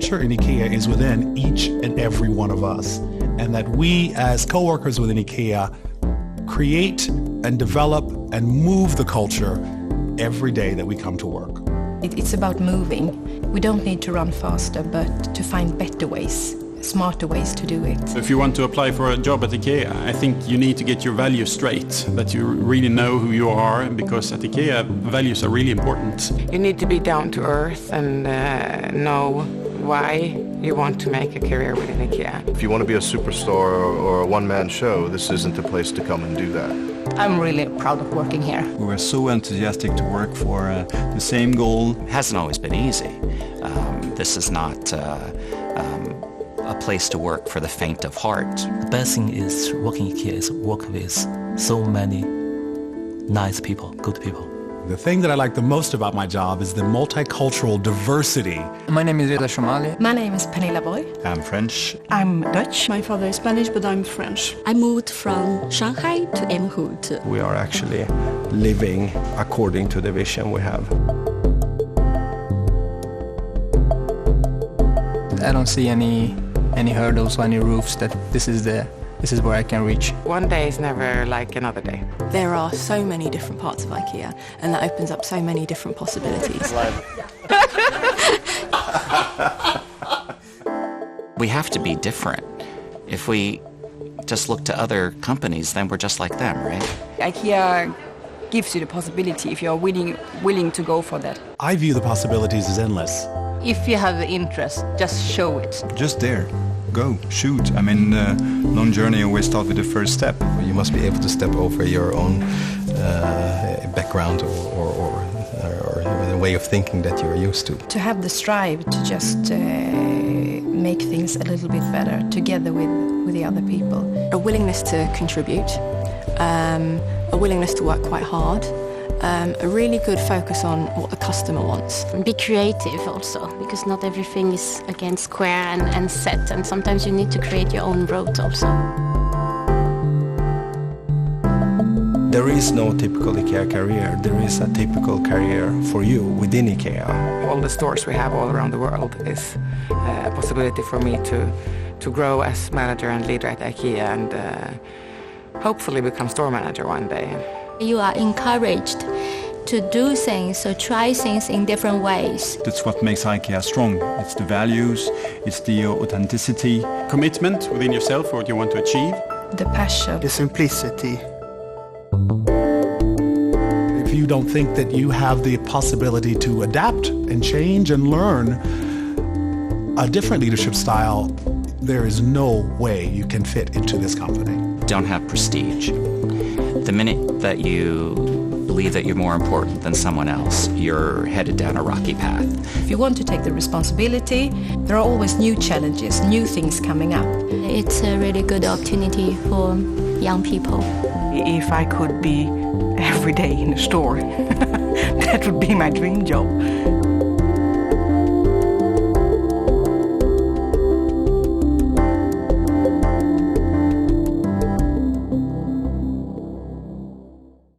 culture in IKEA is within each and every one of us, and that we as co-workers within IKEA create and develop and move the culture every day that we come to work. It's about moving. We don't need to run faster, but to find better ways, smarter ways to do it. If you want to apply for a job at IKEA, I think you need to get your values straight, that you really know who you are, because at IKEA, values are really important. You need to be down to earth and know why you want to make a career within IKEA. If you want to be a superstar or a one-man show, this isn't the place to come and do that. I'm really proud of working here. We were so enthusiastic to work for the same goal. It hasn't always been easy. This is not a place to work for the faint of heart. The best thing is working IKEA is work with so many nice people, good people. The thing that I like the most about my job is the multicultural diversity. My name is Reza Shomali. My name is Pernilla Boy. I'm French. I'm Dutch. My father is Spanish, but I'm French. I moved from Shanghai to Emhult. We are actually living according to the vision we have. I don't see any hurdles or any roofs that this is where I can reach. One day is never like another day. There are so many different parts of IKEA, and that opens up so many different possibilities. We have to be different. If we just look to other companies, then we're just like them, right? IKEA gives you the possibility if you're willing to go for that. I view the possibilities as endless. If you have the interest, just show it. Just dare. Go, shoot. I mean, long journey always starts with the first step. You must be able to step over your own background or the way of thinking that you're used to. To have the strive to just make things a little bit better together with the other people. A willingness to contribute, a willingness to work quite hard, a really good focus on what the customer wants. Be creative also, because not everything is again square and set, and sometimes you need to create your own road also. There is no typical IKEA career. There is a typical career for you within IKEA. All the stores we have all around the world is a possibility for me to grow as manager and leader at IKEA and hopefully become store manager one day. You are encouraged to do things, or try things in different ways. That's what makes IKEA strong. It's the values, it's the authenticity. Commitment within yourself, what you want to achieve. The passion. The simplicity. If you don't think that you have the possibility to adapt and change and learn a different leadership style, there is no way you can fit into this company. Don't have prestige. The minute that you believe that you're more important than someone else, you're headed down a rocky path. If you want to take the responsibility, there are always new challenges, new things coming up. It's a really good opportunity for young people. If I could be every day in a store, that would be my dream job.